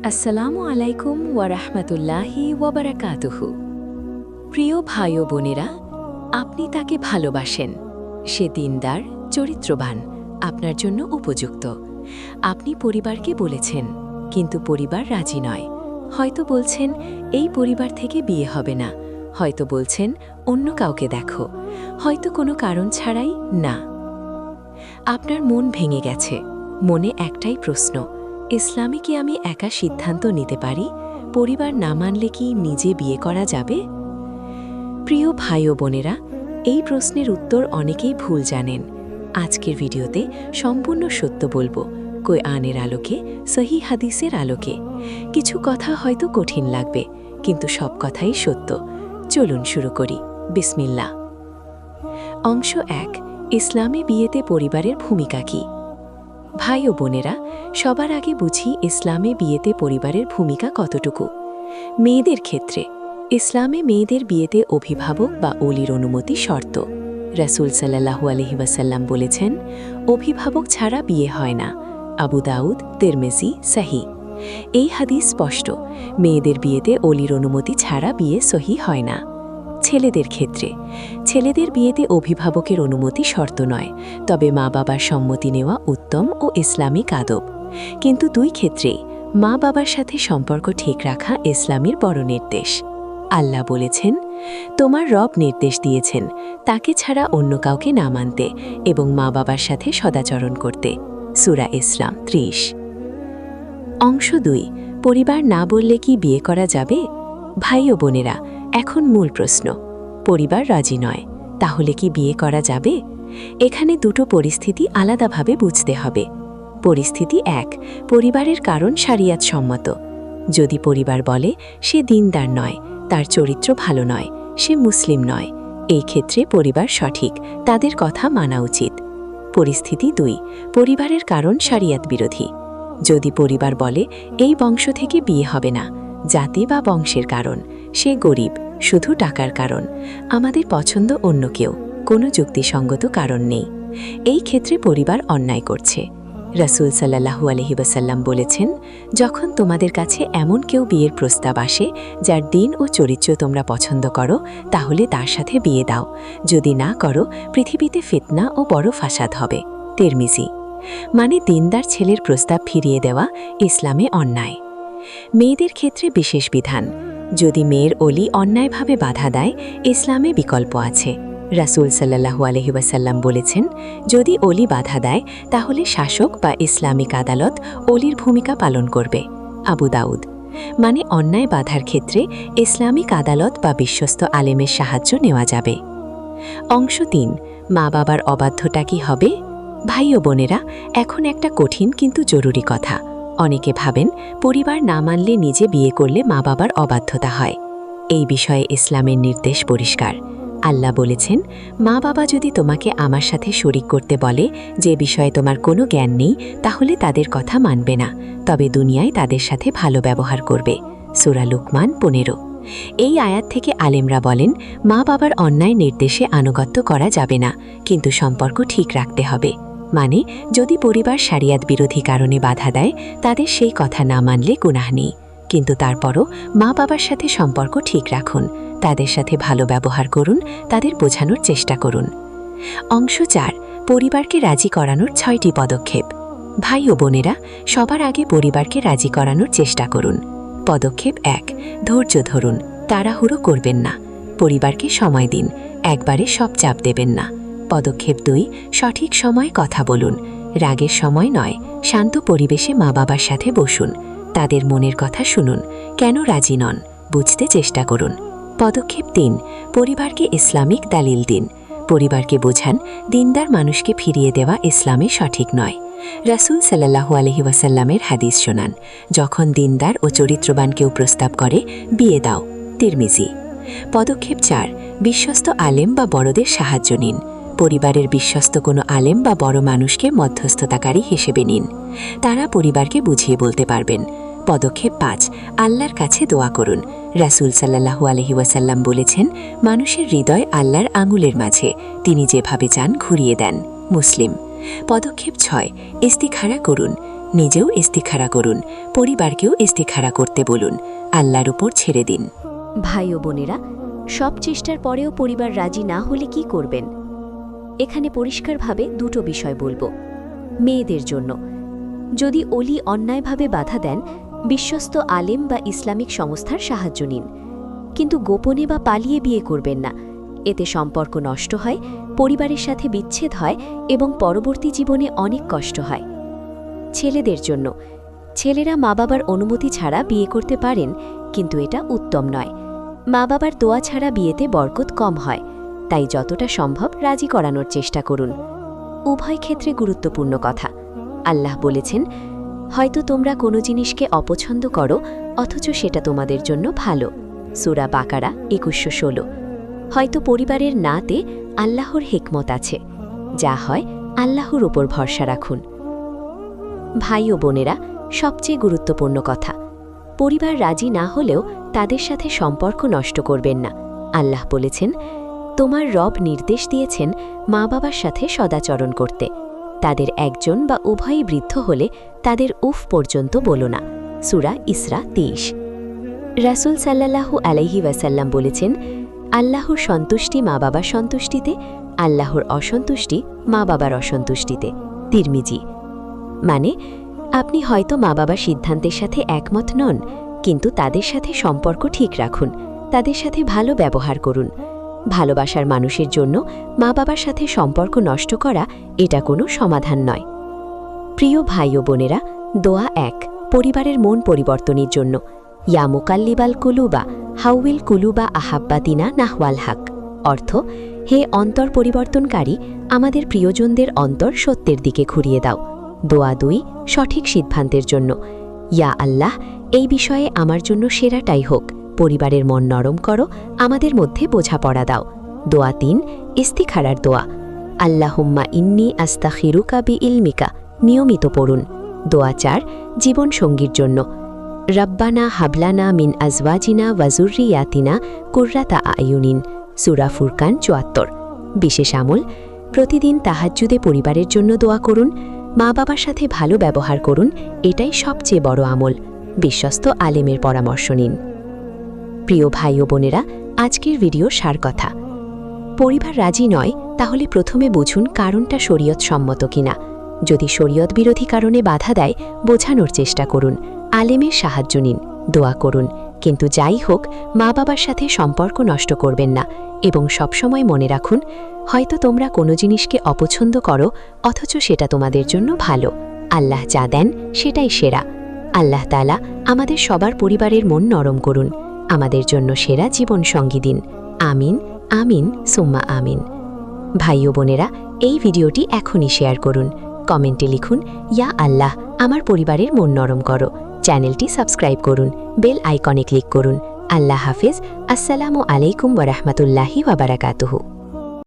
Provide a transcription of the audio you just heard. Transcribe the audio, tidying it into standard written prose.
আসসালামু আলাইকুম ওয়া রাহমাতুল্লাহি ওয়া বারাকাতুহু। প্রিয় ভাই ও বোনেরা, আপনি তাকে ভালোবাসেন, সে দিনদার, চরিত্রবান, আপনার জন্য উপযুক্ত। আপনি পরিবারকে বলেছেন, কিন্তু পরিবার রাজি নয়। হয়তো বলছেন এই পরিবার থেকে বিয়ে হবে না, হয়তো বলছেন অন্য কাউকে দেখো, হয়তো কোনো কারণ ছাড়াই না। আপনার মন ভেঙে গেছে, মনে একটাই প্রশ্ন, ইসলামে কি আমি একা সিদ্ধান্ত নিতে পারি? পরিবার না মানলে কি নিজে বিয়ে করা যাবে? প্রিয় ভাই ও বোনেরা, এই প্রশ্নের উত্তর অনেকেই ভুল জানেন। আজকের ভিডিওতে সম্পূর্ণ সত্য বলবো, কোরআনের আলোকে, সহিহ হাদিসের আলোকে। কিছু কথা হয়তো কঠিন লাগবে, কিন্তু সব কথাই সত্য। চলুন শুরু করি। বিসমিল্লাহ। অংশ 1, ইসলামে বিয়েতে পরিবারের ভূমিকা কী? ভাই ও বোনেরা, সবার আগে বুঝি ইসলামে বিয়েতে পরিবারের ভূমিকা কতটুকু। মেয়েদের ক্ষেত্রে ইসলামে মেয়েদের বিয়েতে অভিভাবক বা ওলির অনুমতি শর্ত। রাসূল সাল্লাল্লাহু আলাইহি ওয়াসাল্লাম বলেছেন, অভিভাবক ছাড়া বিয়ে হয় না। আবু দাউদ, তিরমিজি, সহিহ। এই হাদিস স্পষ্ট, মেয়েদের বিয়েতে ওলির অনুমতি ছাড়া বিয়ে সহিহ হয় না। ছেলেদের ক্ষেত্রে ছেলেদের বিয়েতে অভিভাবকের অনুমতি শর্ত নয়, তবে মা বাবার সম্মতি নেওয়া উত্তম ও ইসলামিক আদব। কিন্তু দুই ক্ষেত্রেই মা বাবার সাথে সম্পর্ক ঠিক রাখা ইসলামের বড় নির্দেশ। আল্লাহ বলেছেন, তোমার রব নির্দেশ দিয়েছেন তাকে ছাড়া অন্য কাউকে না মানতে এবং মা বাবার সাথে সদাচরণ করতে। সূরা ইসলাম 30। অংশ 2, পরিবার না বললে কি বিয়ে করা যাবে? ভাই ও বোনেরা, এখন মূল প্রশ্ন, পরিবার রাজি নয়, তাহলে কি বিয়ে করা যাবে? এখানে দুটো পরিস্থিতি আলাদাভাবে বুঝতে হবে। পরিস্থিতি 1, পরিবারের কারণ শরিয়ত সম্মত। যদি পরিবার বলে সে দিনদার নয়, তার চরিত্র ভালো নয়, সে মুসলিম নয়, এই ক্ষেত্রে পরিবার সঠিক, তাদের কথা মানা উচিত। পরিস্থিতি 2, পরিবারের কারণ শরিয়ত বিরোধী। যদি পরিবার বলে এই বংশ থেকে বিয়ে হবে না, জাতি বা বংশের কারণ, সে গরিব, শুধু টাকার কারণ, আমাদের পছন্দ অন্য কেউ, কোনো যুক্তিসঙ্গত কারণ নেই, এই ক্ষেত্রে পরিবার অন্যায় করছে। রাসূল সাল্লাল্লাহু আলাইহি ওয়াসাল্লাম বলেছেন, যখন তোমাদের কাছে এমন কেউ বিয়ের প্রস্তাব আসে যার দিন ও চরিত্র তোমরা পছন্দ করো, তাহলে তার সাথে বিয়ে দাও, যদি না করো পৃথিবীতে ফিতনা ও বড় ফাসাদ হবে। তিরমিজি। মানে দিনদার ছেলের প্রস্তাব ফিরিয়ে দেওয়া ইসলামে অন্যায়। মেয়েদের ক্ষেত্রে বিশেষ বিধান। যদি মেয়ের ওলি অন্যায়ভাবে বাধা দেয়, ইসলামে বিকল্প আছে। রাসূল সাল্লাল্লাহু আলাইহি ওয়াসাল্লাম বলেছেন, যদি ওলি বাধা দেয় তাহলে শাসক বা ইসলামিক আদালত ওলির ভূমিকা পালন করবে। আবু দাউদ। মানে অন্যায় বাধার ক্ষেত্রে ইসলামিক আদালত বা বিশ্বস্ত আলেমের সাহায্য নেওয়া যাবে। অংশ 3, মা বাবার অবাধ্যতা কি হবে? ভাই ও বোনেরা, এখন একটা কঠিন কিন্তু জরুরি কথা। অনেকে ভাবেন পরিবার না মানলে নিজে বিয়ে করলে মা বাবার অবাধ্যতা হয়। এই বিষয়ে ইসলামের নির্দেশ পরিষ্কার। আল্লাহ বলেছেন, মা বাবা যদি তোমাকে আমার সাথে শরিক করতে বলে যে বিষয়ে তোমার কোনো জ্ঞান নেই, তাহলে তাদের কথা মানবে না, তবে দুনিয়ায় তাদের সাথে ভালো ব্যবহার করবে। সূরা লুকমান 15। এই আয়াত থেকে আলেমরা বলেন, মা বাবার অন্যায় নির্দেশে আনুগত্য করা যাবে না, কিন্তু সম্পর্ক ঠিক রাখতে হবে। মানে যদি পরিবার শরিয়ত বিরোধী কারণে বাধা দেয়, তাদের সেই কথা না মানলে গুনাহ নেই, কিন্তু তারপরও মা বাবার সাথে সম্পর্ক ঠিক রাখুন, তাদের সাথে ভালো ব্যবহার করুন, তাদের বোঝানোর চেষ্টা করুন। অংশ 4, পরিবারকে রাজি করানোর 6টি পদক্ষেপ। ভাই ও বোনেরা, সবার আগে পরিবারকে রাজি করানোর চেষ্টা করুন। পদক্ষেপ 1, ধৈর্য ধরুন, তাড়াহুড়ো করবেন না, পরিবারকে সময় দিন, একবারে সব চাপ দেবেন না। পদক্ষেপ 2, সঠিক সময় কথা বলুন, রাগের সময় নয়, শান্ত পরিবেশে মা বাবার সাথে বসুন, তাদের মনের কথা শুনুন, কেন রাজি নন বুঝতে চেষ্টা করুন। পদক্ষেপ 3, পরিবারকে ইসলামিক দালিল দিন, পরিবারকে বোঝান দিনদার মানুষকে ফিরিয়ে দেওয়া ইসলামে সঠিক নয়। রাসূল সাল্লাল্লাহু আলাইহি ওয়াসাল্লামের হাদিস শোনান, যখন দিনদার ও চরিত্রবান কেউ প্রস্তাব করে বিয়ে দাও। তিরমিজি। পদক্ষেপ 4, বিশ্বস্ত আলেম বা বড়দের সাহায্য নিন, পরিবারের বিশ্বস্ত কোনো আলেম বা বড় মানুষকে মধ্যস্থতাকারী হিসেবে নিন, তারা পরিবারকে বুঝিয়ে বলতে পারবেন। পদক্ষেপ 5, আল্লাহর কাছে দোয়া করুন, রাসূল সাল্লাল্লাহু আলাইহি ওয়াসাল্লাম বলেছেন, মানুষের হৃদয় আল্লাহর আঙুলের মাঝে, তিনি যেভাবে চান ঘুরিয়ে দেন। মুসলিম। পদক্ষেপ 6, ইস্তিখারা করুন, নিজেও ইস্তিখারা করুন, পরিবারকেও ইস্তিখারা করতে বলুন, আল্লাহর উপর ছেড়ে দিন। ভাই ও বোনেরা, সব চেষ্টার পরেও পরিবার রাজি না হলে কি করবেন? এখানে পরিষ্কারভাবে দুটো বিষয় বলবো। মেয়েদের জন্য, যদি অলি অন্যায়ভাবে বাধা দেন, বিশ্বস্ত আলেম বা ইসলামিক সংস্থার সাহায্য নিন, কিন্তু গোপনে বা পালিয়ে বিয়ে করবেন না। এতে সম্পর্ক নষ্ট হয়, পরিবারের সাথে বিচ্ছেদ হয় এবং পরবর্তী জীবনে অনেক কষ্ট হয়। ছেলেদের জন্য, ছেলেরা মা বাবার অনুমতি ছাড়া বিয়ে করতে পারেন, কিন্তু এটা উত্তম নয়। মা বাবার দোয়া ছাড়া বিয়েতে বরকত কম হয়, তাই যতটা সম্ভব রাজি করানোর চেষ্টা করুন। উভয় ক্ষেত্রে গুরুত্বপূর্ণ কথা। আল্লাহ বলেছেন, হয়তো তোমরা কোনো জিনিসকে অপছন্দ করো অথচ সেটা তোমাদের জন্য ভালো। সূরা বাকারা 2116। হয়তো পরিবারের নাতে আল্লাহর হিকমত আছে। যা হয় আল্লাহর উপর ভরসা রাখুন। ভাই ও বোনেরা, সবচেয়ে গুরুত্বপূর্ণ কথা, পরিবার রাজি না হলেও তাদের সাথে সম্পর্ক নষ্ট করবেন না। আল্লাহ বলেছেন, তোমার রব নির্দেশ দিয়েছেন মা বাবার সাথে সদাচরণ করতে। তাদের একজন বা উভয়ই বৃদ্ধ হলে তাদের উফ পর্যন্ত বলো না। সূরা ইসরা 23। রাসূল সাল্লাল্লাহু আলাইহি ওয়াসাল্লাম বলেছেন, আল্লাহর সন্তুষ্টি মা বাবার সন্তুষ্টিতে, আল্লাহর অসন্তুষ্টি মা বাবার অসন্তুষ্টিতে। তিরমিজি। মানে, আপনি হয়তো মা বাবার সিদ্ধান্তের সাথে একমত নন, কিন্তু তাদের সাথে সম্পর্ক ঠিক রাখুন, তাদের সাথে ভালো ব্যবহার করুন। ভালোবাসার মানুষের জন্য মা বাবার সাথে সম্পর্ক নষ্ট করা এটা কোনো সমাধান নয়। প্রিয় ভাই ও বোনেরা, দোয়া 1, পরিবারের মন পরিবর্তনের জন্য। ইয়া মুকাল্লিবাল কুলুবা হাউইল কুলুবা আহাব্বাতিনা নাহওয়াল হাক। অর্থ, হে অন্তর পরিবর্তনকারী, আমাদের প্রিয়জনদের অন্তর সত্যের দিকে ঘুরিয়ে দাও। দোয়া 2, সঠিক সিদ্ধান্তের জন্য। ইয়া আল্লাহ, এই বিষয়ে আমার জন্য সেরাটাই হোক। পরিবারের মন নরম করো, আমাদের মধ্যে বোঝাপড়া দাও। দোয়া 3, ইস্তিখারার দোয়া। আল্লাহুম্মা ইন্নী আস্তাখিরুকা বিইলমিকা। নিয়মিত পড়ুন। দোয়া 4, জীবন সঙ্গীর জন্য। রব্বানা হাবলানা মিন আজওয়াজিনা ওয়াজুররিয়াতিনা কুররাতা আয়ুনিন। সূরা ফুরকান 74। বিশেষ আমল, প্রতিদিন তাহাজ্জুদে পরিবারের জন্য দোয়া করুন, মা বাবার সাথে ভালো ব্যবহার করুন, এটাই সবচেয়ে বড় আমল। বিশ্বস্ত আলেমের পরামর্শ নিন। প্রিয় ভাই ও বোনেরা, আজকের ভিডিও সার কথা। পরিবার রাজি নয়, তাহলে প্রথমে বুঝুন কারণটা শরীয়ত সম্মত কিনা। যদি শরীয়ত বিরোধী কারণে বাধা দেয়, বোঝানোর চেষ্টা করুন, আলেমের সাহায্য নিন, দোয়া করুন। কিন্তু যাই হোক, মা বাবার সাথে সম্পর্ক নষ্ট করবেন না এবং সবসময় মনে রাখুন, হয়তো তোমরা কোনো জিনিসকে অপছন্দ করো অথচ সেটা তোমাদের জন্য ভালো। আল্লাহ যা দেন সেটাই সেরা। আল্লাহ তাআলা আমাদের সবার পরিবারের মন নরম করুন, আমাদের জন্য সেরা জীবন সঙ্গী দিন। আমিন, আমিন, সুম্মা আমিন। ভাই ও বোনেরা, এই ভিডিওটি এখনই শেয়ার করুন। কমেন্টে লিখুন, ইয়া আল্লাহ, আমার পরিবারের মন নরম করো। চ্যানেলটি সাবস্ক্রাইব করুন, বেল আইকনে ক্লিক করুন। আল্লাহ হাফেজ। আসসালামু আলাইকুম ওয়া রাহমাতুল্লাহি ওয়া বারাকাতুহু।